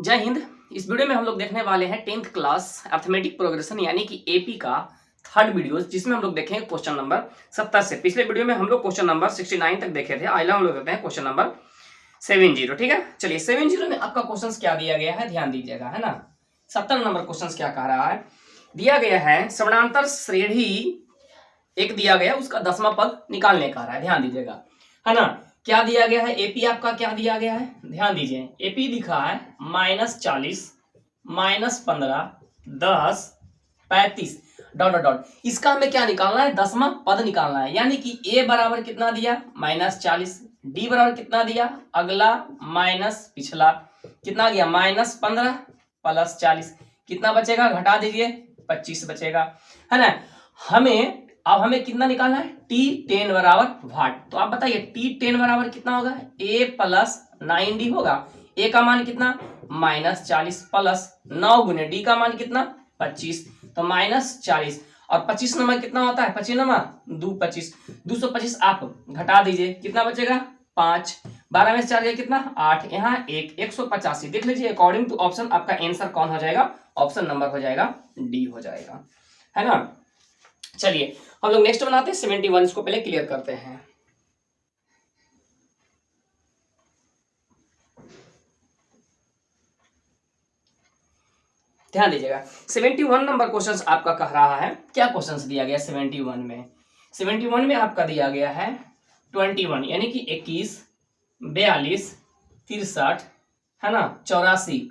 जय हिंद। इस वीडियो में हम लोग देखने वाले हैं 10th क्लास अर्थमेटिक प्रोग्रेशन यानी कि एपी का थर्ड वीडियो, जिसमें हम लोग देखेंगे क्वेश्चन नंबर 70 से। पिछले वीडियो में हम लोग क्वेश्चन नंबर 69 तक देखे थे। आइला हम लोग देखते हैं क्वेश्चन नंबर 70। ठीक है, चलिए 70 में आपका क्वेश्चन क्या दिया गया है, ध्यान दीजिएगा, है ना। 70 नंबर क्वेश्चन क्या कह रहा है, दिया गया है समानांतर श्रेणी एक दिया गया, उसका 10वां पद निकालने का रहा है, ध्यान दीजिएगा, है ना। क्या दिया गया है, एपी आपका क्या दिया गया है, ध्यान दीजिए। एपी लिखा है -40 -15 10 35 डॉट डॉट डॉट। इसका हमें क्या निकालना है, 10वां पद निकालना है। यानी कि ए बराबर कितना दिया, -40, डी बराबर कितना दिया, अगला माइनस पिछला, कितना गया -15 + 40, कितना बचेगा, घटा दीजिए, 25 बचेगा, है ना। अब हमें कितना निकालना है, T10 बराबर वाट। तो आप बताइए T10 बराबर कितना होगा, A + 9D होगा। A का मान कितना, -40 + 9 गुने D का मान कितना, 25, तो -40 और 25 नंबर कितना होता है, 25 नंबर 225, 225 आप घटा दीजिए, कितना बचेगा 5, 12 में से 4 गया कितना 8, यहाँ 185। देख लीजिए अकॉर्डिंग टू ऑप्शन आपका आंसर कौन हो जाएगा, ऑप्शन नंबर हो जाएगा डी हो जाएगा, है ना। चलिए हम लोग नेक्स्ट बनाते हैं 71, इसको पहले क्लियर करते हैं। ध्यान दीजिएगा 71 नंबर क्वेश्चन आपका कह रहा है, क्या क्वेश्चन दिया गया 71 में। 71 में आपका दिया गया है 21 यानी कि 21 42 63, है ना, 84,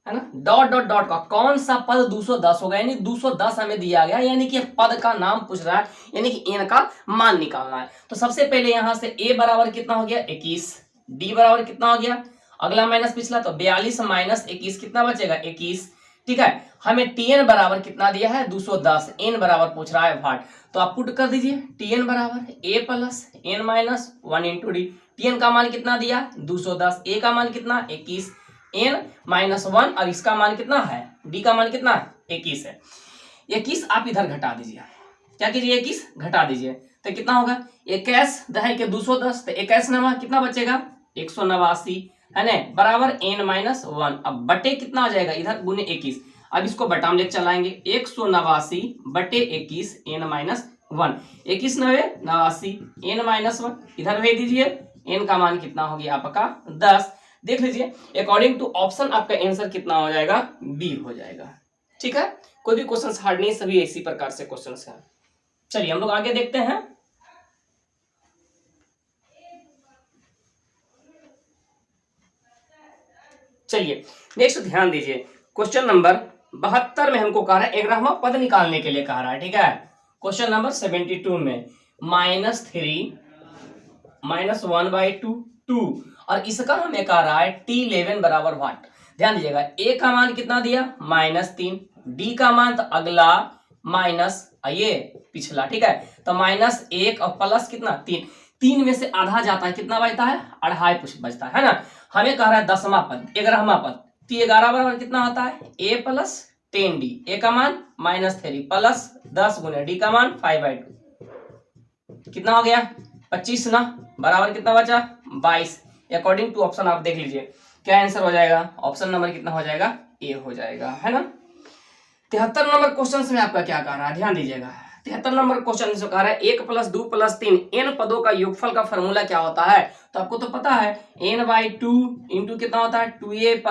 है ना, डॉट डॉट डॉट का कौन सा पद 210 होगा, यानी 210 हमें दिया गया, यानी कि पद का नाम पूछ रहा है, यानी कि एन का मान निकालना है। तो सबसे पहले यहां से ए बराबर कितना हो गया 21, डी बराबर कितना हो गया, अगला माइनस पिछला, तो 42 - 21 कितना बचेगा 21। ठीक है, हमें टीएन बराबर कितना दिया है 210, एन बराबर पूछ रहा है वाट। तो आप पुट कर दीजिए, टीएन बराबर ए + n - 1 × डी। टीएन का मान कितना दिया 210, ए का मान कितना 21, n - 1 और इसका मान कितना है, डी का मान कितना है 21 है। 21 आप इधर घटा दीजिए, क्या कीजिए 21 घटा दीजिए, तो कितना होगा 21 दहे के 210, तो 21 नंबर कितना बचेगा 189, है ना, बराबर n - 1। अब बटे कितना आ जाएगा इधर गुने 21, अब इसको बटा में लेकर चलाएंगे, 189 बटे 21 n - 1, 21 9 89 n - 1 इधर भेज दीजिए, n का मान कितना हो गया आपका 10। देख लीजिए अकॉर्डिंग टू ऑप्शन आपका आंसर कितना हो जाएगा, बी हो जाएगा। ठीक है, कोई भी क्वेश्चन हार्ड नहीं, सभी इसी प्रकार से क्वेश्चन है। चलिए हम लोग आगे देखते हैं। चलिए नेक्स्ट ध्यान दीजिए, क्वेश्चन नंबर 72 में हमको कह रहा है 11वां पद निकालने के लिए कह रहा है। ठीक है, क्वेश्चन नंबर 72 में -3 -1/2 2 और इसका हमें कह रहा है T11 बराबर वाट। ध्यान दीजिएगा, ए का मान कितना दिया -3, डी का मान तो अगला माइनस ये पिछला। ठीक है, तो -1 और प्लस कितना 3, 3 में से आधा जाता है, कितना बचता है 2.5 बचता है ना। हमें कह रहा है 10वां पद 11वां पद, तो 11 बराबर कितना होता है a + 10d, ए का मान -3 प्लस 10 गुने डी का मान 5/2, कितना हो गया 25 ना, बराबर कितना बचा 22। अकॉर्डिंग टू ऑप्शन आप देख लीजिए क्या आंसर हो जाएगा, ऑप्शन नंबर कितना हो जाएगा ए हो जाएगा, है ना। 73 नंबर क्वेश्चन में आपका क्या कह रहा है, ध्यान दीजिएगा। 73 नंबर क्वेश्चन में कह रहा है 1 + 2 + 3 n पदों का योगफल का फॉर्मूला क्या होता है। तो आपको तो पता है n/2 इंटू कितना होता है 2a +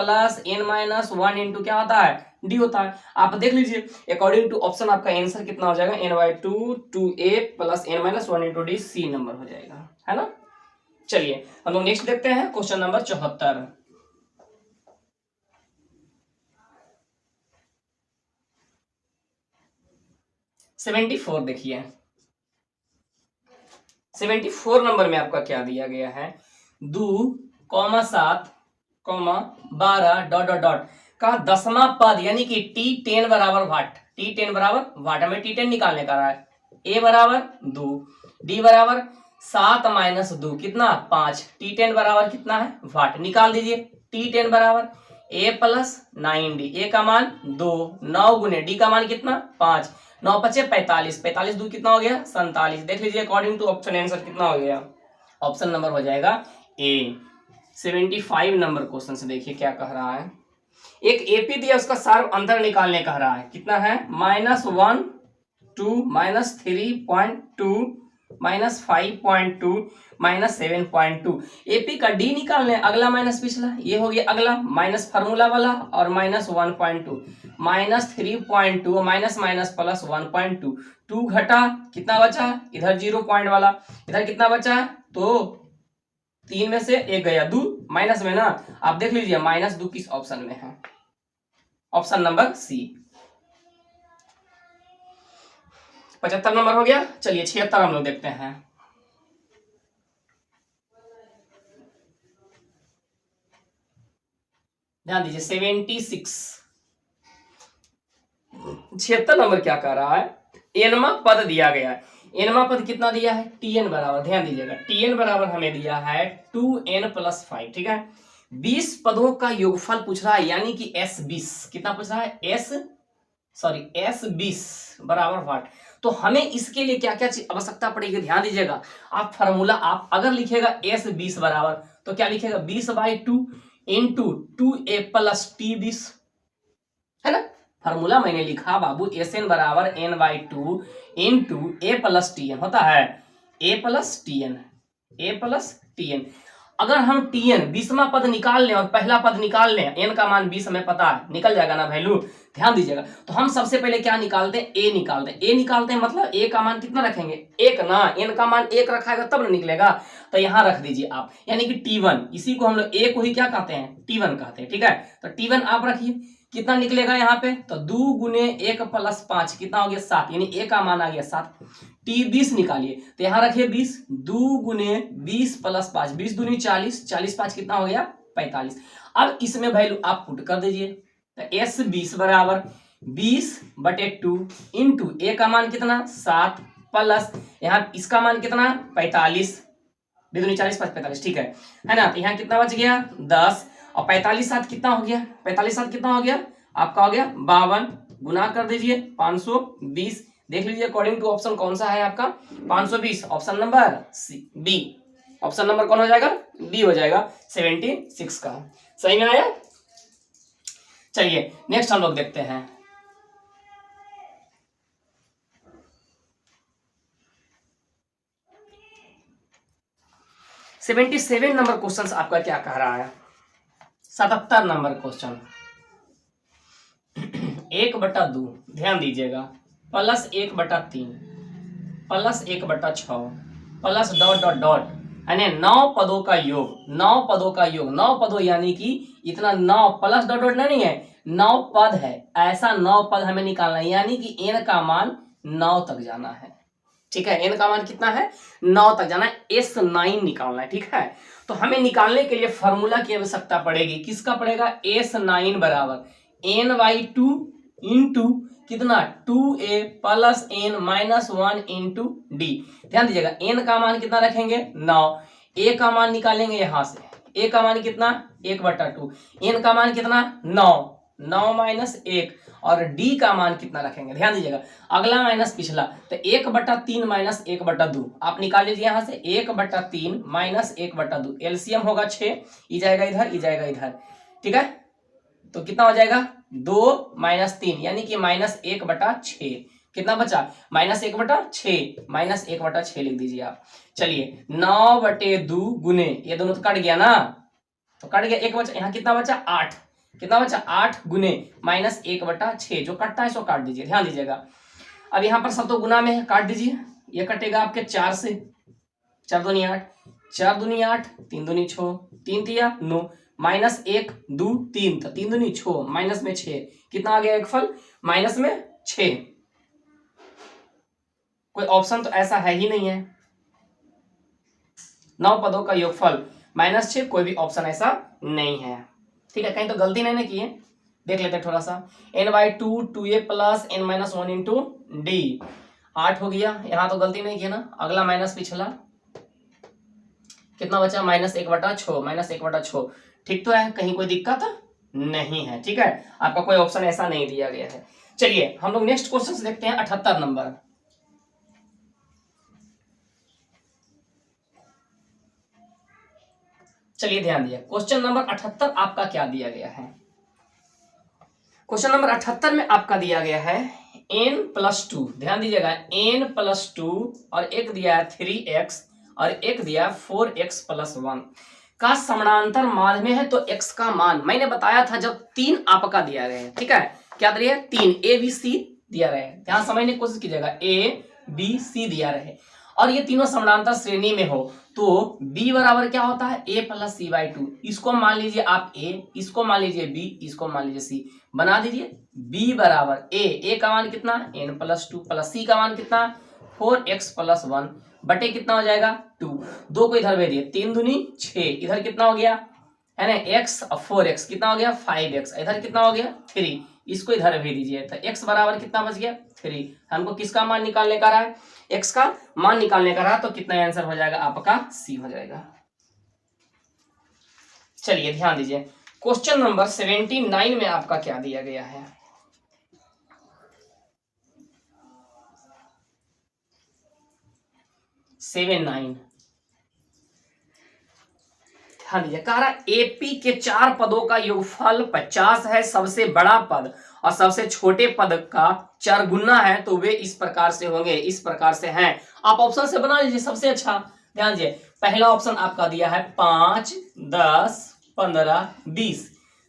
n - 1 इंटू क्या होता है डी होता है। आप देख लीजिए अकॉर्डिंग टू ऑप्शन आपका आंसर कितना हो जाएगा n/2 2a + n - 1 into D, C number हो जाएगा, है ना। चलिए हम लोग नेक्स्ट देखते हैं क्वेश्चन नंबर 74। देखिए 74 नंबर में आपका क्या दिया गया है, 2, 7, 12 डॉट डॉट डॉट का 10वां पद यानी कि T10 बराबर वाट। T10 बराबर वाट, हमें T10 निकालने का रहा है। A बराबर 2, D बराबर 7 - 2 कितना 5, T10 बराबर कितना है वाट, निकाल दीजिए। T10 बराबर A + 9D, ए का मान 2, 9 गुने डी का मान कितना 5, 9 × 5 = 45, 45 2 कितना हो गया 47। देख लीजिए अकॉर्डिंग टू ऑप्शन आंसर कितना हो गया, ऑप्शन नंबर हो जाएगा ए। 75 नंबर क्वेश्चन से देखिए क्या कह रहा है। एक एपी दिया, उसका सार अंतर निकालने कह रहा है। कितना है? -1 2 -3.2 -5.2 -7.2। एपी का डी निकालने, अगला माइनस पिछला, ये हो गया अगला माइनस फार्मूला वाला, और -1.2 -3.2 माइनस माइनस प्लस 1.2, 2 घटा कितना बचा? इधर 0 पॉइंट वाला, इधर कितना बचा? तो 3 में से 1 गया, 2 माइनस में ना। आप देख लीजिए -2 किस ऑप्शन में है? ऑप्शन नंबर सी। 75 नंबर हो गया। चलिए 76 हम लोग देखते हैं। ध्यान दीजिए 76 76 नंबर क्या कह रहा है? एनवा पद दिया गया है। एनवा पद कितना दिया है? टीएन बराबर, ध्यान दीजिएगा, टीएन बराबर हमें दिया है 2n+5। ठीक है, 20 पदों का योगफल पूछ रहा है, यानी कि S20। कितना पूछ रहा है? S20 बराबर व्हाट? तो हमें इसके लिए क्या क्या आवश्यकता पड़ेगी, ध्यान दीजिएगा। आप फार्मूला, आप अगर लिखेगा S20 बराबर, तो क्या लिखेगा? 20/2 इंटू 2a + t20, है ना। फार्मूला मैंने लिखा बाबू, SN बराबर n/2 इंटू a + tn होता है, a + tn। अगर हम tn 20वां पद निकाल लें और पहला पद निकाल लें, n का मान 20 हमें पता है, निकल जाएगा ना वैल्यू। ध्यान दीजिएगा, तो हम सबसे पहले क्या निकालते हैं? a निकालते हैं। a निकालते हैं मतलब a का मान कितना रखेंगे? 1 ना। n का मान 1 रखाएगा तब ना निकलेगा, तो यहां रख दीजिए आप, यानी कि t1। इसी को हम लोग a को ही क्या कहते हैं? t1 कहते हैं। ठीक है, तो t1 आप रखिए। कितना निकलेगा यहाँ पे? तो 2 गुने 1 + 5 कितना हो गया? 7, यानी a का मान आ गया 7। t20 निकालिए, तो यहाँ रखिए 20, 2 गुने 20 + 5, 20 दूनी 40, 40 5 कितना हो गया? 45। अब इसमें वैल्यू आप पुट कर दीजिए, तो S20 बराबर 20/2 इंटू a का मान कितना? 7 प्लस यहाँ इसका मान कितना? 45, 2 दूनी 40 5 45। ठीक है ना। तो यहाँ कितना बच गया? 10, और 45 7 कितना हो गया? 45 7 कितना हो गया? आपका हो गया 52। गुना कर दीजिए 520। देख लीजिए अकॉर्डिंग टू ऑप्शन कौन सा है आपका? 520। Option number B. Option number कौन हो जाएगा? बी हो जाएगा 76 का। सही में आया? चलिए नेक्स्ट हम लोग देखते हैं। सेवेंटी 77 नंबर क्वेश्चन आपका क्या कह रहा है? 77 नंबर क्वेश्चन, 1/2, ध्यान दीजिएगा, +1/3 +1/6 प्लस डॉट डॉट डॉट, यानी 9 पदों का योग। 9 पदों का योग, 9 पदों यानी कि इतना 9 प्लस डॉट डॉट नहीं है, 9 पद है, ऐसा 9 पद हमें निकालना है, यानी कि n का मान 9 तक जाना है। ठीक है, n का मान कितना है? 9 तक जाना है, S9 निकालना है। ठीक है, तो हमें निकालने के लिए फॉर्मूला की आवश्यकता पड़ेगी। किसका पड़ेगा? S9 बराबर n/2 इंटू कितना? 2a + n - 1 into d। ध्यान दीजिएगा, n का मान कितना रखेंगे? 9। a का मान निकालेंगे यहां से, a का मान कितना? 1/2। n का मान कितना? 9, 9 - 1, और d का मान कितना रखेंगे? ध्यान दीजिएगा, अगला माइनस पिछला, तो 1/3 - 1/2 आप निकाल लीजिए यहां से। 1/3 - 1/2 एलसीएम होगा 6, ई जाएगा इधर, ई जाएगा इधर। ठीक है, तो कितना हो जाएगा? 2 - 3, यानी कि -1/6। कितना बचा? -1/6, -1/6 लिख दीजिए आप। चलिए 9/2 गुने, ये दोनों तो कट गया ना, तो कट गया, एक बचा, यहाँ कितना बचा? 8। कितना बचा? 8 गुने -1/6, जो कटता है सो काट दीजिए। ध्यान दीजिएगा, अब यहाँ पर सब तो गुना में है, काट दीजिए। ये कटेगा आपके 4 से, 4 दूनी 8, 4 दूनी 8, 3 दूनी 6, 3 तिया 9, -1 2 3, तो 3 दूनी 6, माइनस में 6, कितना आ गया? एक फल माइनस में 6। कोई ऑप्शन तो ऐसा है ही नहीं है, 9 पदों का योगफल -6, कोई भी ऑप्शन ऐसा नहीं है। ठीक है, कहीं तो गलती नहीं ना की है, देख लेते हैं थोड़ा सा। n/2 2a + n - 1 into d, 8 हो गया, यहाँ तो गलती नहीं की ना। अगला माइनस पिछला, कितना बचा? -1/6, -1/6। ठीक तो है, कहीं कोई दिक्कत नहीं है। ठीक है, आपका कोई ऑप्शन ऐसा नहीं दिया गया है। चलिए हम लोग नेक्स्ट क्वेश्चन देखते हैं, 78 नंबर। चलिए ध्यान दिया, क्वेश्चन नंबर 78 आपका क्या दिया गया है। क्वेश्चन नंबर 78 में आपका दिया गया है n+2, ध्यान दीजिएगा n+2 और एक दिया है 3x और एक दिया है 4x+1 का समानांतर माध्य में है। तो x का मान मैंने बताया था जब 3 आपका दिया गया है, ठीक है, क्या दिया है 3 a b c दिया रहे, ध्यान समझने की कोशिश कीजिएगा, a b c दिया रहे और ये तीनों समानांतर श्रेणी में हो तो b बराबर क्या होता है a+c/2। इसको मान लीजिए आप a, इसको मान लीजिए b, इसको मान लीजिए c, बना दीजिए b बराबर a का मान कितना n+2 प्लस c का मान कितना 4x+1 बटे कितना हो जाएगा 2, 2 को इधर भेज दिए, 3 दूनी 6, इधर कितना हो गया है ना x और 4x कितना हो गया 5x, इधर कितना हो गया 3, इसको इधर भेज दीजिए तो x बराबर कितना बच गया 3। हमको किसका मान निकालने का रहा है, x का मान निकालने का रहा, तो कितना आंसर हो जाएगा आपका c हो जाएगा। चलिए ध्यान दीजिए, क्वेश्चन नंबर 79 में आपका क्या दिया गया है। ध्यान दीजिए, कह रहा एपी के 4 पदों का योगफल 50 है, सबसे बड़ा पद और सबसे छोटे पद का 4 गुना है, तो वे इस प्रकार से होंगे, इस प्रकार से हैं। आप ऑप्शन से बना लीजिए सबसे अच्छा। ध्यान दीजिए, पहला ऑप्शन आपका दिया है 5, 10, 15, 20।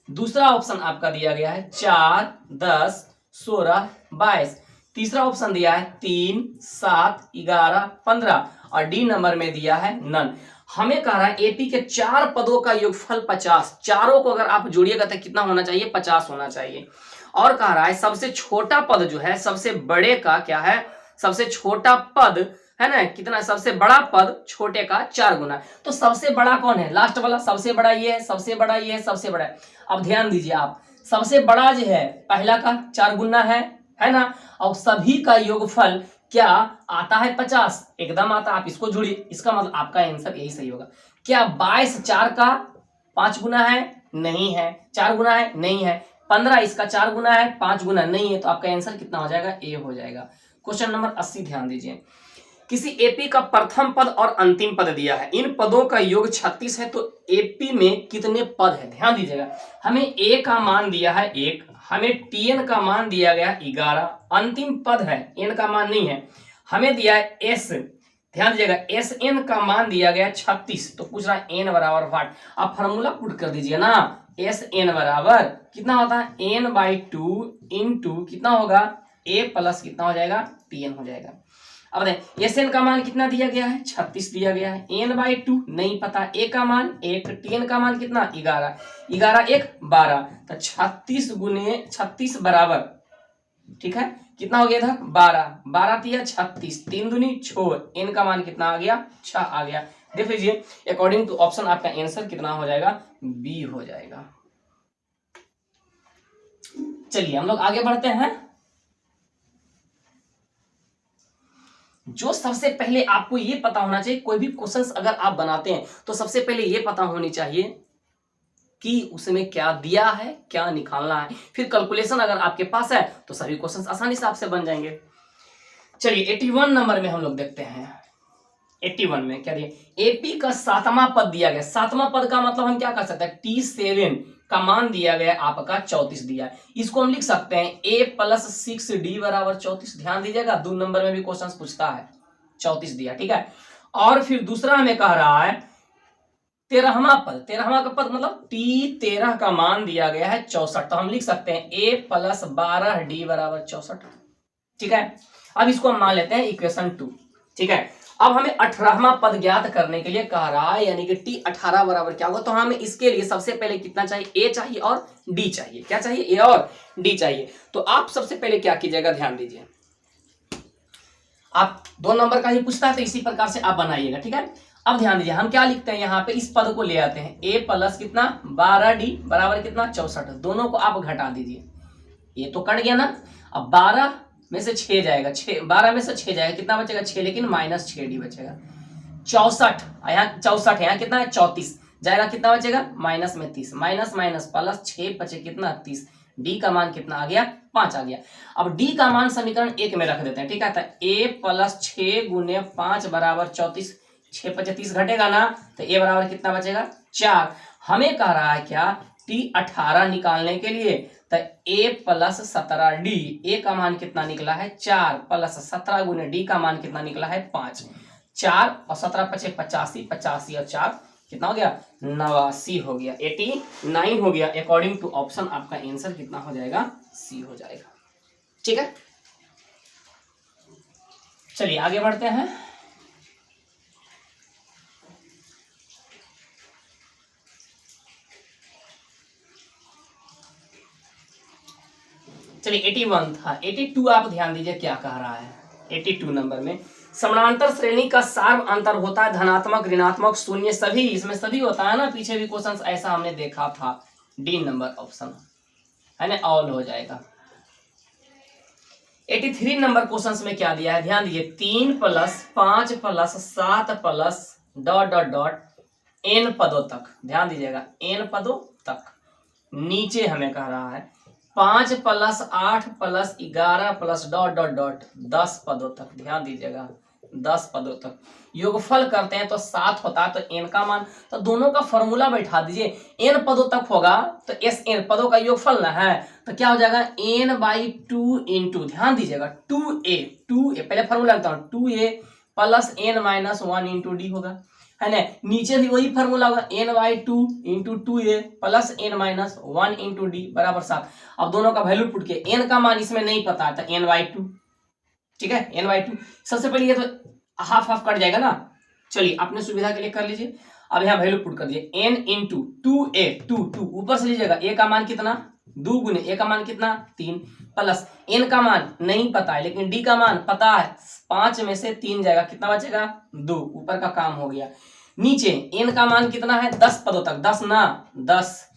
दूसरा ऑप्शन आपका दिया गया है 4, 10, 16, 22। तीसरा ऑप्शन दिया है 3, 7, 11, 15 और डी नंबर में दिया है नन। हमें कह रहा है एपी के 4 पदों का योगफल 50, चारों को अगर आप जोड़िएगा तो कितना होना चाहिए 50 होना चाहिए। और कह रहा है सबसे छोटा पद जो है सबसे बड़े का क्या है, सबसे छोटा पद है ना कितना, सबसे बड़ा पद छोटे का 4 गुना। तो सबसे बड़ा कौन है, लास्ट वाला, सबसे बड़ा ये है, सबसे बड़ा ये है, सबसे बड़ा है। अब ध्यान दीजिए आप, सबसे बड़ा जो है पहला का 4 गुना है ना, और सभी का योगफल क्या आता है 50, एकदम आता, आप इसको जोड़िए, इसका मतलब आपका आंसर यही सही होगा। क्या 22 4 का 5 गुना है, नहीं है, 4 गुना है, नहीं है। 15 इसका 4 गुना है, 5 गुना नहीं है, तो आपका आंसर कितना हो जाएगा ए हो जाएगा। क्वेश्चन नंबर 80 ध्यान दीजिए, किसी एपी का प्रथम पद और अंतिम पद दिया है, इन पदों का योग 36 है, तो एपी में कितने पद है। ध्यान दीजिएगा, हमें ए का मान दिया है 1, हमें टीएन का मान दिया गया 11, अंतिम पद है एन का मान नहीं है, हमें दिया है एस, ध्यान दीजिएगा एस एन का मान दिया गया 36, तो पूछ रहा है एन बराबर व्हाट। आप फार्मूला पुट कर दीजिए ना, एस एन बराबर कितना होता है n/2 इंटू कितना होगा a प्लस कितना हो जाएगा टीएन हो जाएगा। अब देखें एस एन का मान कितना दिया गया है 36 दिया गया है, n/2 नहीं पता, a का मान 1, टीएन का मान कितना 11, 11 1 12, तो 36 गुने 36 बराबर, ठीक है कितना हो गया था 12, 12 तिया 36, 3 दूनी 6, n का मान कितना आ गया 6 आ गया। देख लीजिए अकॉर्डिंग टू ऑप्शन आपका आंसर कितना हो जाएगा बी हो जाएगा। चलिए हम लोग आगे बढ़ते हैं। जो सबसे पहले आपको ये पता होना चाहिए, कोई भी क्वेश्चंस अगर आप बनाते हैं तो सबसे पहले ये पता होनी चाहिए कि उसमें क्या दिया है, क्या निकालना है, फिर कैलकुलेशन अगर आपके पास है तो सभी क्वेश्चंस आसानी से आपसे बन जाएंगे। चलिए 81 नंबर में हम लोग देखते हैं, 81 में क्या दिया, एपी का 7वां पद दिया गया। 7वां पद का मतलब हम क्या कर सकते हैं, T7 का मान दिया गया आपका 34 दिया है, इसको हम लिख सकते हैं a + 6d बराबर 34। ध्यान दीजिएगा 2 नंबर में भी क्वेश्चन पूछता है, 34 दिया, ठीक है। और फिर दूसरा हमें कह रहा है 13वां पद, 13वां का पद मतलब T13 का मान दिया गया है 64, तो हम लिख सकते हैं a + 12d बराबर 64, ठीक है। अब इसको हम मान लेते हैं इक्वेशन 2, ठीक है। अब हमें 18वां पद ज्ञात करने के लिए कह रहा है, यानी कि T18 बराबर क्या होगा, तो हमें इसके लिए सबसे पहले कितना चाहिए, ए चाहिए और डी चाहिए। क्या चाहिए, ए और डी चाहिए। तो आप सबसे पहले क्या कीजिएगा, ध्यान दीजिए, आप 2 नंबर का ही पूछता है तो इसी प्रकार से आप बनाइएगा, ठीक है। अब ध्यान दीजिए हम क्या लिखते हैं, यहाँ पे इस पद को ले आते हैं, a + कितना 12d बराबर कितना 64, दोनों को आप घटा दीजिए, ये तो कट गया ना। अब 12 में से 6 जाएगा, 12 में से 6 जाएगा, कितना बचेगा 6, लेकिन -6d बचेगा। 64 यहाँ 64 है, यहाँ कितना है 34 जाएगा, कितना बचेगा माइनस में 30, माइनस माइनस प्लस 6 बचे कितना 30, डी का मान कितना आ गया 5 आ गया। अब डी का मान समीकरण 1 में रख देते हैं, ठीक है। तो a + 6 × 5 बराबर 34, 6 × 5 = 30 घटेगा ना, तो a बराबर कितना बचेगा 4। हमें कह रहा है क्या, T18 निकालने के लिए, तो A प्लस 17D, A का मान कितना निकला है 4 प्लस 17 गुने D का मान कितना निकला है 5। 4 और 17 पचे 85, 85 और 4 कितना हो गया 89 हो गया, 89 हो गया। अकॉर्डिंग टू ऑप्शन आपका आंसर कितना हो जाएगा, सी हो जाएगा। ठीक है, चलिए आगे बढ़ते हैं। चलिए 81 था, 82 आप ध्यान दीजिए क्या कह रहा है। 82 नंबर में समानांतर श्रेणी का सार्व अंतर होता है धनात्मक, ऋणात्मक, शून्य, सभी, इसमें सभी होता है ना, पीछे भी क्वेश्चन ऐसा हमने देखा था। डी नंबर ऑप्शन है ना, ऑल हो जाएगा। 83 नंबर क्वेश्चन में क्या दिया है, ध्यान दीजिए, 3 plus 5 plus 7 plus dot dot dot n पदों तक, ध्यान दीजिएगा n पदों तक। नीचे हमें कह रहा है 5 plus 8 plus 11 plus dot dot dot 10 पदों तक, ध्यान दीजिएगा 10 पदों तक। योगफल करते हैं तो 7 होता है, तो n का मान, तो दोनों का फॉर्मूला बैठा दीजिए। n पदों तक होगा तो s n पदों का योगफल ना है, तो क्या हो जाएगा n/2 इंटू, ध्यान दीजिएगा 2a पहले फॉर्मूला लिखता हूँ, 2a plus n-1 into D होगा, है ना। नीचे भी वही फॉर्मूला होगा, n/2 into 2a plus n-1 into D बराबर 7। अब दोनों का वैल्यू पुट के, n का मान इसमें नहीं पता है तो n/2, ठीक है, n/2। सबसे पहले ये तो हाफ हाफ कट जाएगा ना, चलिए अपने सुविधा के लिए कर लीजिए। अब यहाँ वैल्यू पुट कर दिए, n इंटू 2a, 2 ऊपर से लीजिएगा, a का मान कितना 2 गुने a का मान कितना 3 प्लस n का मान नहीं पता है लेकिन d का मान पता है, 5 में से 3 जाएगा, कितना बचेगा 2, ऊपर का काम हो गया। नीचे n का मान कितना है 10 पदों तक, 10 ना 10,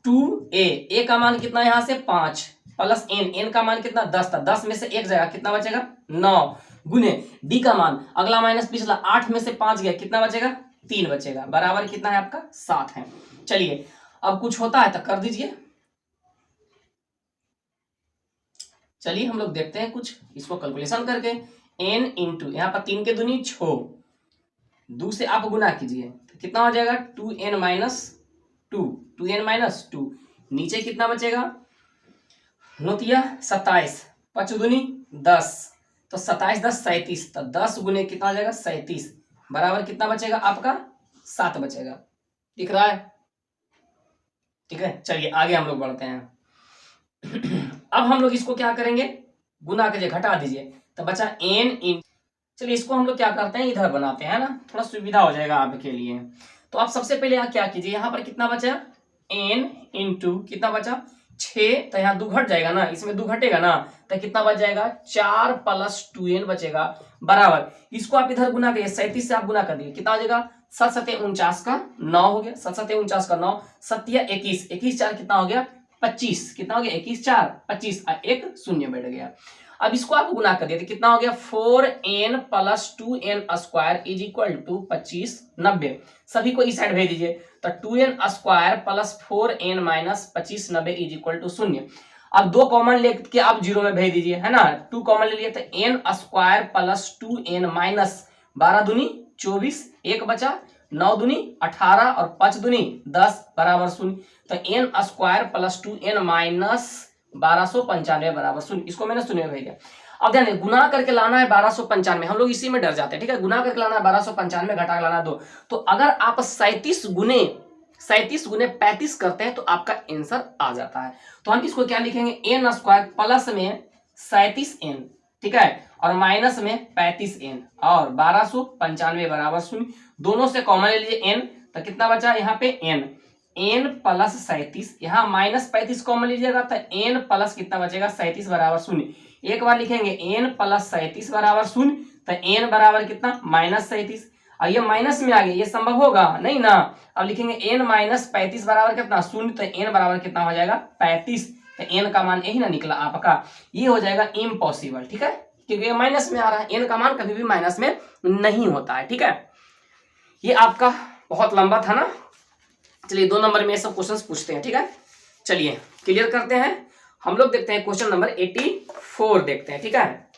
2a का मान कितना यहाँ से 5 प्लस n का मान कितना 10 था, 10 में से 1 जाएगा, कितना बचेगा 9 गुने d का मान, अगला माइनस पिछला, 8 में से 5 गया, कितना बचेगा 3 बचेगा, बराबर कितना है आपका 7 है। चलिए अब कुछ होता है तो कर दीजिए। चलिए हम लोग देखते हैं कुछ इसको कैलकुलेशन करके, n इंटू यहाँ पर 3 के दूनी 6, 2 से आप गुना कीजिए तो कितना हो जाएगा 2n-2, नीचे कितना बचेगा नोतिया 27, 5 दूनी 10, तो 27 10 37, तो 10 गुने कितना हो जाएगा 37, बराबर कितना बचेगा आपका 7 बचेगा, दिख रहा है। ठीक है, चलिए आगे हम लोग बढ़ते हैं। अब हम लोग इसको क्या करेंगे, गुना कीजिए, घटा दीजिए, तो बचा n इन, चलिए इसको हम लोग क्या करते हैं इधर बनाते हैं ना, थोड़ा सुविधा हो जाएगा आपके लिए। तो आप सबसे पहले यहाँ क्या कीजिए, यहाँ पर कितना बचा n इंटू कितना बचा 6, तो यहाँ 2 घट जाएगा ना, इसमें 2 घटेगा ना, तो कितना बच जाएगा 4 प्लस 2n बचेगा, बराबर इसको आप इधर गुना करिए, 37 से आप गुना कर दिए, कितना हो जाएगा 7 7 49 का 9 हो गया, 7 7 49 का 9, 7 21, 21 4 कितना हो गया 25, कितना हो गया 21 4 25, एक शून्य बैठ गया। अब इसको आप गुना कर दिए तो कितना हो गया 4n plus 2n square is equal to 25 90, सभी को इस साइड भेज दीजिए, तो 2n square plus 4n minus 25 90 is equal to 0। अब 2 कॉमन लेके आप 0 में भेज दीजिए, है ना, 2 कॉमन ले लिए तो n square plus 2n minus 12 दूनी 24, 1 बचा, 9 दूनी 18 और 5 दूनी 10 बराबर 0, तो n square plus 2n minus 1295 बराबर 0, इसको मैंने 0 में भेज दिया। अब ध्यान गुना करके लाना है 1295, हम लोग इसी में डर जाते हैं, ठीक है, गुना करके लाना है 1295, घटा के लाना 2, तो अगर आप 37 गुने 35 करते हैं तो आपका आंसर आ जाता है। तो हम इसको क्या लिखेंगे n स्क्वायर प्लस में 37n, ठीक है, और माइनस में 35n और 1295 बराबर 0, दोनों से कॉमन ले लीजिए n, तो कितना बचा यहाँ पे n प्लस 37, यहाँ माइनस 35 कॉमन लीजिएगा तो n प्लस कितना बचेगा 37 बराबर 0, एक बार लिखेंगे n प्लस 37 बराबर 0, तो n बराबर कितना माइनस 37, और ये माइनस में आ गया, ये संभव होगा नहीं ना, अब लिखेंगे n माइनस 35 बराबर कितना 0, तो n बराबर कितना हो जाएगा 35, तो n का मान यही ना निकला आपका, ये हो जाएगा इम्पॉसिबल, ठीक है, क्योंकि ये माइनस में आ रहा है, n का मान कभी भी माइनस में नहीं होता है, ठीक है। ये आपका बहुत लंबा था ना, चलिए 2 नंबर में ये सब क्वेश्चंस पूछते हैं, ठीक है, चलिए क्लियर करते हैं। हम लोग देखते हैं क्वेश्चन नंबर 84 देखते हैं, ठीक है।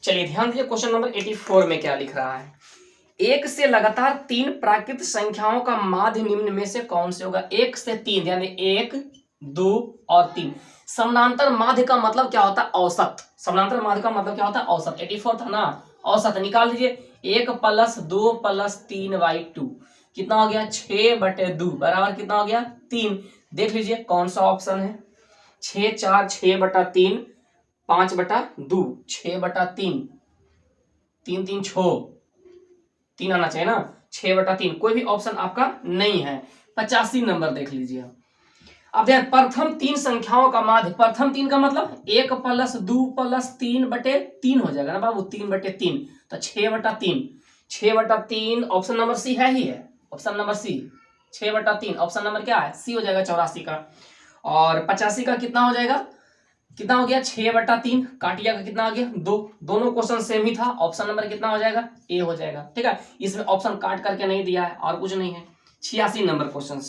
चलिए ध्यान दीजिए क्वेश्चन नंबर 84 में क्या लिख रहा है। एक से लगातार 3 प्राकृत संख्याओं का माध्य निम्न में से कौन से होगा। 1 से 3, ध्यान दीजिए 1, 2 और 3। समानांतर माध्य का मतलब क्या होता है, औसत। समानांतर माध्य का मतलब क्या होता है, औसत। 84 था ना, औसत निकाल दीजिए। 1 + 2 + 3/2 कितना हो गया, 6/2 बराबर कितना हो गया, 3। देख लीजिए कौन सा ऑप्शन है। 6 4 6/3 5/2 6/3 3 3 6 3 आना चाहिए ना, 6/3 कोई भी ऑप्शन आपका नहीं है। 85 नंबर देख लीजिए। अब ध्यान, प्रथम 3 संख्याओं का माध्य, प्रथम 3 का मतलब 1 + 2 + 3/3 हो जाएगा ना बाबू, 3/3 तो 6/3 6/3 ऑप्शन नंबर सी है ही है, option number C 6/3 option number क्या है, सी हो जाएगा 84 का। और 85 का कितना हो जाएगा, कितना हो गया 6/3, काटिया का कितना आ गया 2। दोनों क्वेश्चन सेम ही था, ऑप्शन नंबर कितना हो जाएगा, ए हो जाएगा। ठीक है, इसमें ऑप्शन काट करके नहीं दिया है और कुछ नहीं है। 86 नंबर क्वेश्चन।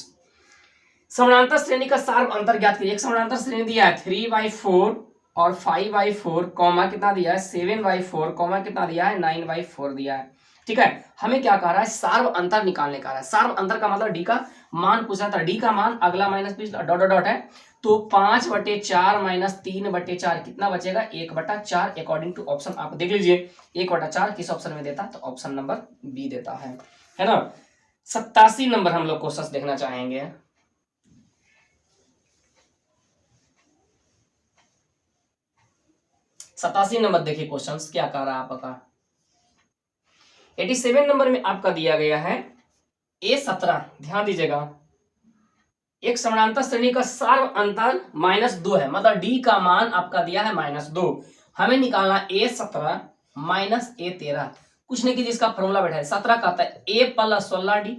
समानांतर श्रेणी का सार्व अंतर ज्ञात कीजिए। एक समानांतर श्रेणी दिया है 3/4 और 5/4 कॉमा कितना दिया है 7/4 कॉमा कितना दिया है 9/4 दिया है। ठीक है, हमें क्या कह रहा है, सार्व अंतर निकालने का है। सार्व अंतर का मतलब डी का मान पूछा था, डी का मान अगला माइनस पिछला डॉट डॉट डॉट है, तो 5/4 - 3/4 कितना बचेगा 1/4। अकॉर्डिंग टू ऑप्शन आप देख लीजिए 1/4 किस ऑप्शन में देता है, तो ऑप्शन नंबर बी देता है ना। 87 नंबर हम लोग क्वेश्चन देखना चाहेंगे। 87 नंबर देखिए क्वेश्चंस क्या कह रहा है आपका। 87 नंबर में आपका दिया गया है A17, ध्यान दीजिएगा। एक समानांतर श्रेणी का सार्व अंतर -2 है, मतलब डी का मान आपका दिया है -2। हमें निकालना A17 - A13, कुछ नहीं कीजिए, इसका फॉर्मूला बैठा है 17 का आता है A + 16D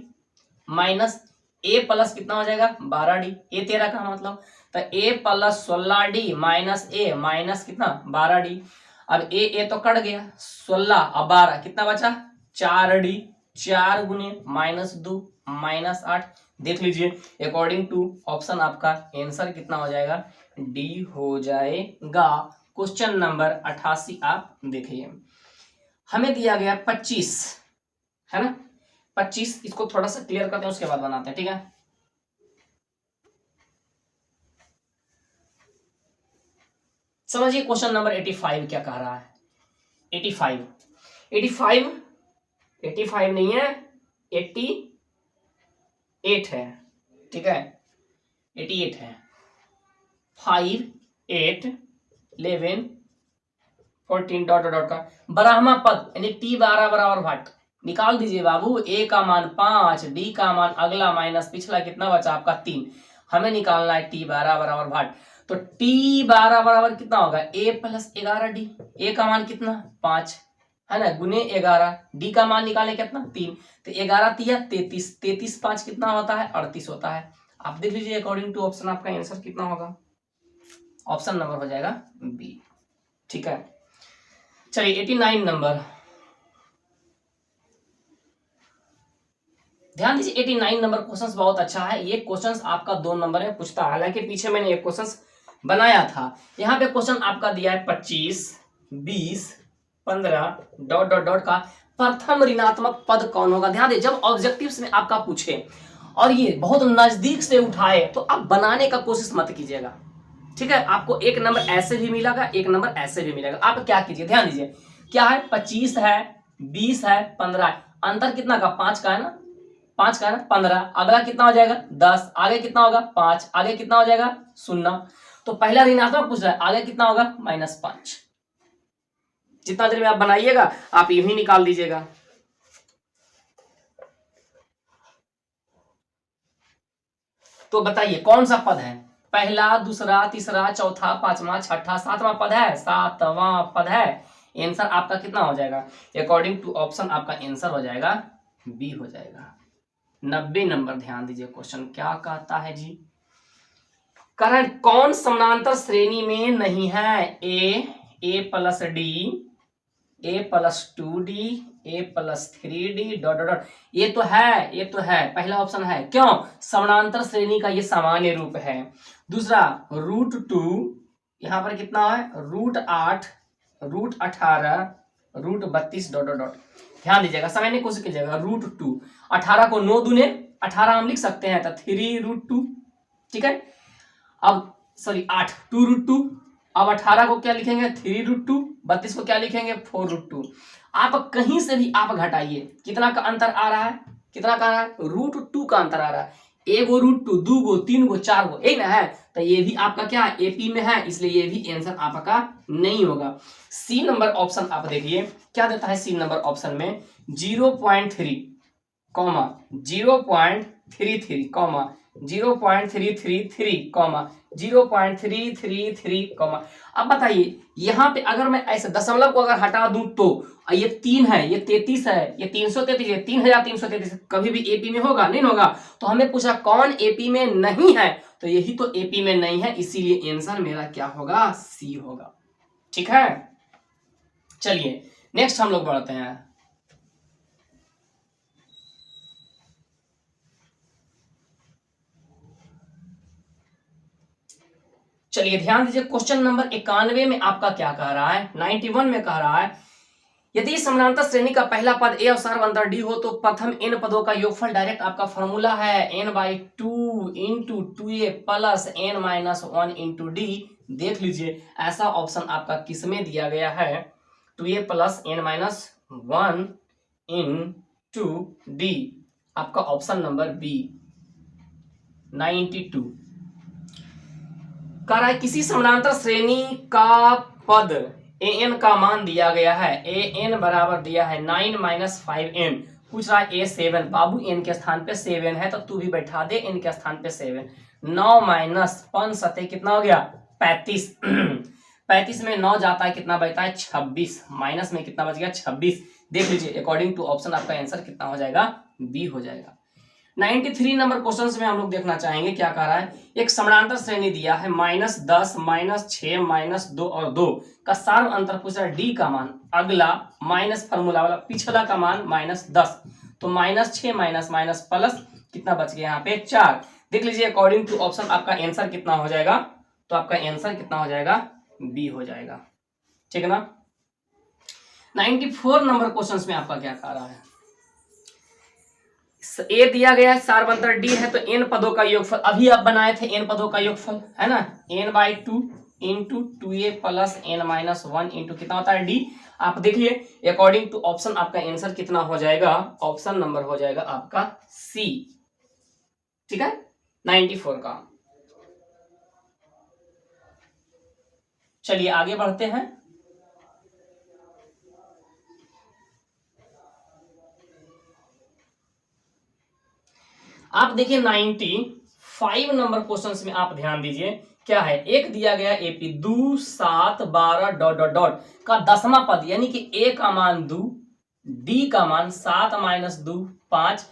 minus A plus कितना हो जाएगा 12D। A13 का मतलब तो A + 16D minus A minus कितना 12D। अब ए तो कट गया 16 और 12 कितना बचा 4D। 4 गुने -2 -8, देख लीजिए अकॉर्डिंग टू ऑप्शन आपका आंसर कितना हो जाएगा, डी हो जाएगा। क्वेश्चन नंबर 88 आप देखिए। हमें दिया गया 25 है ना, 25, इसको थोड़ा सा क्लियर करते हैं उसके बाद बनाते हैं। ठीक है, समझिए क्वेश्चन नंबर 85 क्या कह रहा है। 85 नहीं है, 88 है। ठीक है, 88 है। 5 8 11 14 डॉट डॉट का ब्राह्मा पद यानी T12 बराबर भाट निकाल दीजिए बाबू। ए का मान 5, डी का मान अगला माइनस पिछला कितना बचा आपका 3। हमें निकालना है T12 बराबर भाट, तो T12 बराबर कितना होगा A + 11D। ए का मान कितना 5 है ना, गुने 11, डी का मान निकाले कितना 3, तो 11 तिया 33, 33 5 कितना होता है 38 होता है। आप देख लीजिए अकॉर्डिंग टू ऑप्शन आपका आंसर कितना होगा, ऑप्शन नंबर हो जाएगा बी। ठीक है, चलिए 89 नंबर ध्यान दीजिए। 89 नंबर क्वेश्चन बहुत अच्छा है, ये क्वेश्चन आपका 2 नंबर में पूछता है, हालांकि पीछे मैंने एक क्वेश्चन बनाया था। यहाँ पे क्वेश्चन आपका दिया है 25 20 15 डॉट डॉट डॉट का प्रथम ऋणात्मक पद कौन होगा। ध्यान दीजिए, जब ऑब्जेक्टिव्स में आपका पूछे और ये बहुत नजदीक से उठाए तो आप बनाने का कोशिश मत कीजिएगा। ठीक है, आपको एक नंबर ऐसे भी मिलेगा, एक नंबर ऐसे भी मिलेगा। आप क्या कीजिए, ध्यान दीजिए क्या है 25 है 20 है 15 है, अंतर कितना का 5 का है ना, 5 का है ना 15, अगला कितना हो जाएगा 10, आगे कितना होगा 5, आगे कितना हो जाएगा 0। तो पहला ऋणात्मक पूछ रहा है, आगे कितना होगा -5। जितना देर में आप बनाइएगा आप यूं ही निकाल दीजिएगा। तो बताइए कौन सा पद है, पहला दूसरा तीसरा चौथा पांचवा छठा सातवां पद है, सातवां पद है। आंसर आपका कितना हो जाएगा, अकॉर्डिंग टू ऑप्शन आपका आंसर हो जाएगा बी हो जाएगा। 90 नंबर ध्यान दीजिए, क्वेश्चन क्या कहता है जी, कारण कौन समानांतर श्रेणी में नहीं है, ए + D A + 2D A + 3D dot dot, ये तो है पहला ऑप्शन है। क्यों, समानांतर श्रेणी का ये सामान्य रूप है। दूसरा √2 यहाँ पर कितना है √8 √18 रूट 32 डॉट डॉट डॉट। ध्यान दीजिएगा, समझने की कोशिश कीजिएगा। रूट 2, 18 को 9 दूने 18 हम लिख सकते हैं, तो 3 रूट 2। ठीक है, अब सॉरी 8 2 रूट 2। अब 18 को क्या लिखेंगे 3 रूट 2, 32 को क्या लिखेंगे 4 रूट 2। आप कहीं से भी आप घटाइए, कितना का अंतर आ रहा है, कितना का आ रहा है, रूट 2 का अंतर आ रहा है। एगो रूट 2, 2 गो 3 गो 4 गो, एक ना है, तो ये भी आपका क्या एपी में है, इसलिए ये भी आंसर आपका नहीं होगा। सी नंबर ऑप्शन आप देखिए क्या देता है। सी नंबर ऑप्शन में 0.3 कॉमा 0.33 कॉमा 0.333 कॉमा 0.333 कॉमा। अब बताइए यहाँ पे अगर मैं ऐसे दशमलव को अगर हटा दूं तो ये 3 है, ये 33 है, ये 333 है, 3333 कभी भी एपी में होगा नहीं होगा। तो हमें पूछा कौन एपी में नहीं है, तो यही तो एपी में नहीं है, इसीलिए आंसर मेरा क्या होगा, सी होगा। ठीक है, चलिए नेक्स्ट हम लोग बढ़ते हैं। चलिए ध्यान दीजिए, क्वेश्चन नंबर 91 में आपका क्या कह रहा है, 91 में कह रहा है यदि समानांतर श्रेणी का पहला पद ए और सर्व अंतर डी हो तो प्रथम n पदों का योगफल, डायरेक्ट आपका फॉर्मूला है n/2 into 2a plus n-1 into D. देख लीजिए ऐसा ऑप्शन आपका किसमें दिया गया है, 2a plus n-1 into D, आपका ऑप्शन नंबर बी 92। कह रहा है किसी समानांतर श्रेणी का पद an का मान दिया गया है, an बराबर दिया है 9 - 5n, पूछ रहा है a7। बाबू n के स्थान पे 7 है तो तू भी बैठा दे n के स्थान पे 7। 9 माइनस 5 सतह कितना हो गया 35। 35 में 9 जाता है कितना बचता है 26, माइनस में कितना बच गया 26। देख लीजिए अकॉर्डिंग टू ऑप्शन आपका आंसर कितना हो जाएगा, बी हो जाएगा। 93 नंबर क्वेश्चन में हम लोग देखना चाहेंगे क्या कह रहा है। एक समानांतर श्रेणी दिया है -10 -6 -2 और 2 का सार्व अंतर पूछ रहा है, डी का मान, अगला माइनस फार्मूला वाला पिछला का मान -10, तो -6 माइनस प्लस कितना बच गया यहाँ पे 4। देख लीजिए अकॉर्डिंग टू ऑप्शन आपका आंसर कितना हो जाएगा, तो आपका आंसर कितना हो जाएगा, बी हो जाएगा। ठीक है ना। 94 नंबर क्वेश्चन में आपका क्या कह रहा है, ए दिया गया है, सार्व अंतर डी है, तो एन पदों का योगफल, अभी आप बनाए थे एन पदों का योगफल है ना, n/2 into 2a plus n-1 into कितना होता है डी। आप देखिए अकॉर्डिंग टू ऑप्शन आपका आंसर कितना हो जाएगा, ऑप्शन नंबर हो जाएगा आपका सी। ठीक है 94 का। चलिए आगे बढ़ते हैं। आप देखिए 95 नंबर क्वेश्चन में आप ध्यान दीजिए क्या है, एक दिया गया एपी 2 7 12 डॉट डॉट डॉट का 10वां पद, यानी कि ए का मान 2, डी का मान 7 - 2 5,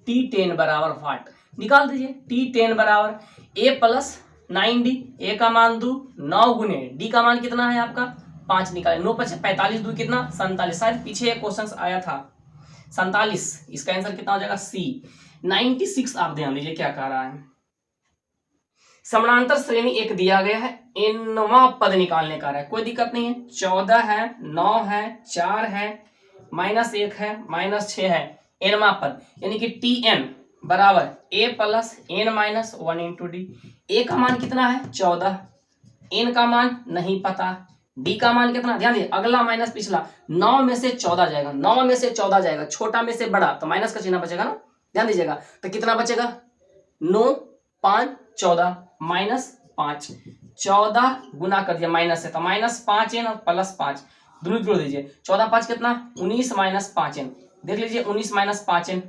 T10 बराबर वाट। निकाल दीजिए T10 बराबर ए प्लस 9d, ए का मान 2 9 गुने डी का मान कितना है आपका 5, निकाले 9 5 45 2 कितना 47, शायद पीछे एक क्वेश्चन आया था 47, इसका आंसर कितना हो जाएगा सी। 96 आप ध्यान दीजिए क्या कह रहा है, समानांतर श्रेणी एक दिया गया है, nवां पद निकालने का है, कोई दिक्कत नहीं है, 14 है 9 है 4 है -1 है -6 है, nवां पद यानी कि Tn बराबर a plus n-1 into D. A का मान कितना है 14, n का मान नहीं पता, डी का मान कितना, ध्यान दीजिए अगला माइनस पिछला, 9 में से 14 जाएगा, 9 में से 14 जाएगा, छोटा में से बड़ा तो माइनस का चिन्ह बचेगा ना, ध्यान दीजिएगा, तो कितना बचेगा 9 5 14 -5, 14 गुना कर दिया माइनस से तो -5n और +5 दोनों जोड़ दीजिए, 14 5 कितना 19 -5n। देख लीजिए 19 -5n,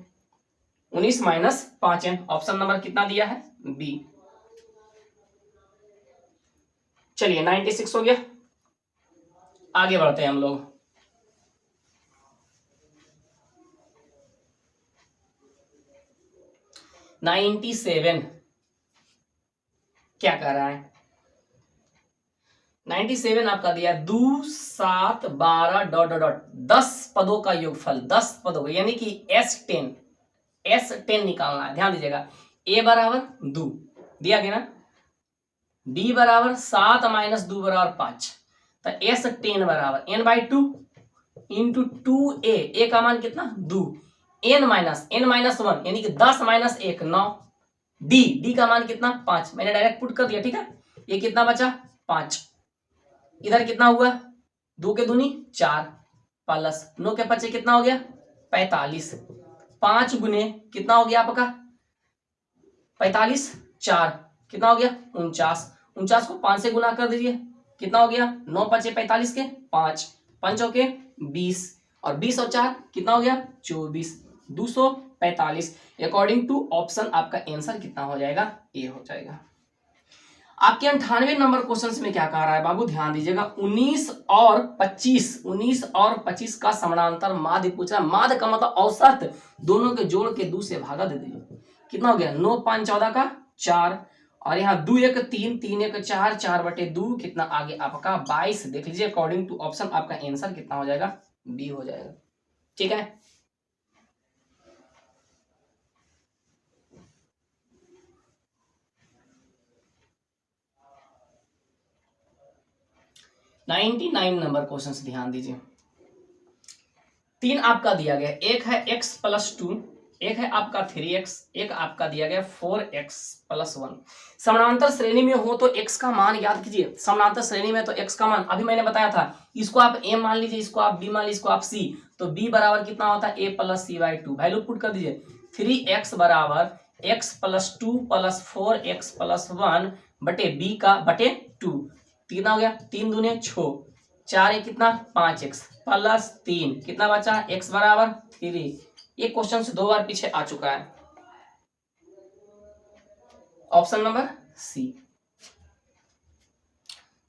19 -5n, ऑप्शन नंबर कितना दिया है बी। चलिए 96 हो गया, आगे बढ़ते हैं हम लोग। $97 क्या कह रहा है, 97 आपका दिया 2 7 12 डॉट डॉट डॉट 10 पदों का योगफल, 10 पदों का यानी कि S10 निकालना है। ध्यान दीजिएगा ए बराबर 2 दिया गया ना, डी बराबर 7 - 2 बराबर 5, तो S10 बराबर n/2 इंटू 2a, a का मान कितना 2, n माइनस 1 यानी कि 10 माइनस 1 9, d का मान कितना 5, मैंने डायरेक्ट पुट कर दिया, ठीक है। ये कितना बचा 5, इधर कितना हुआ 2 के दूनी 4 प्लस 9 के 5 कितना हो गया 45, 5 गुने कितना हो गया आपका 45, 4 कितना हो गया 49, 49 को 5 से गुना कर दीजिए, कितना हो गया 9 5 45 के 5 5 के 20 और 20 और 4 कितना हो गया 24, 245। अकॉर्डिंग टू ऑप्शन आपका आंसर कितना हो जाएगा ए हो जाएगा। आपके 98 नंबर क्वेश्चन में क्या कह रहा है बाबू, ध्यान दीजिएगा। 19 और 25 का समानांतर माध्य पूछा। माध्य का मतलब औसत, दोनों के जोड़ के 2 से भागा दे दीजिए, कितना हो गया 9 5 14 का 4 और यहाँ 2 1 3 3 1 4 4 बटे 2 कितना आगे आपका 22। देख लीजिए अकॉर्डिंग टू ऑप्शन आपका आंसर कितना हो जाएगा बी हो जाएगा, ठीक है। नाइनटी 99 नंबर क्वेश्चन ध्यान दीजिए। 3 आपका दिया गया, एक है x प्लस 2, एक है आपका 3x, एक आपका दिया गया 4x प्लस 1। समानांतर श्रेणी में हो तो x का मान याद कीजिए, समानांतर श्रेणी में तो x का मान अभी मैंने बताया था, इसको आप a मान लीजिए, इसको आप b मान लीजिए, इसको आप c, तो b बराबर कितना होता है a plus c by 2, value put कर दीजिए। 3x बराबर x plus 2 plus 4x plus 1 बटे b का बटे 2, कितना हो गया 3 दूने 6, 4 कितना 5x प्लस 3 कितना बचा x बराबर 3। ये क्वेश्चन से 2 बार पीछे आ चुका है, ऑप्शन नंबर सी।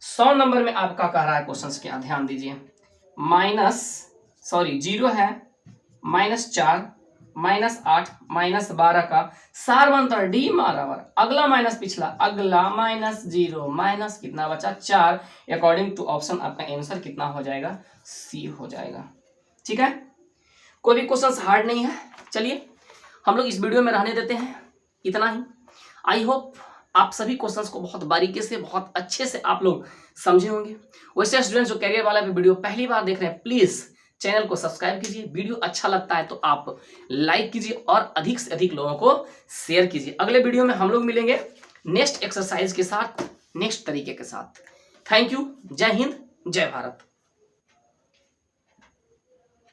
100 नंबर में आपका कह रहा है क्वेश्चन क्या, ध्यान दीजिए। 0 है -4 -8 -12 का सार बनता है डी बराबर अगला माइनस पिछला, अगला -0 माइनस कितना बचा 4। अकॉर्डिंग टू ऑप्शन आपका आंसर कितना हो जाएगा सी हो जाएगा, ठीक है। कोई भी क्वेश्चन हार्ड नहीं है। चलिए हम लोग इस वीडियो में रहने देते हैं, इतना ही। आई होप आप सभी क्वेश्चंस को बहुत बारीकी से बहुत अच्छे से आप लोग समझे होंगे। वैसे स्टूडेंट्स जो कैरियर वाला वीडियो पहली बार देख रहे हैं, प्लीज चैनल को सब्सक्राइब कीजिए, वीडियो अच्छा लगता है तो आप लाइक कीजिए और अधिक से अधिक लोगों को शेयर कीजिए। अगले वीडियो में हम लोग मिलेंगे नेक्स्ट एक्सरसाइज के साथ, नेक्स्ट तरीके के साथ। थैंक यू, जय हिंद, जय भारत।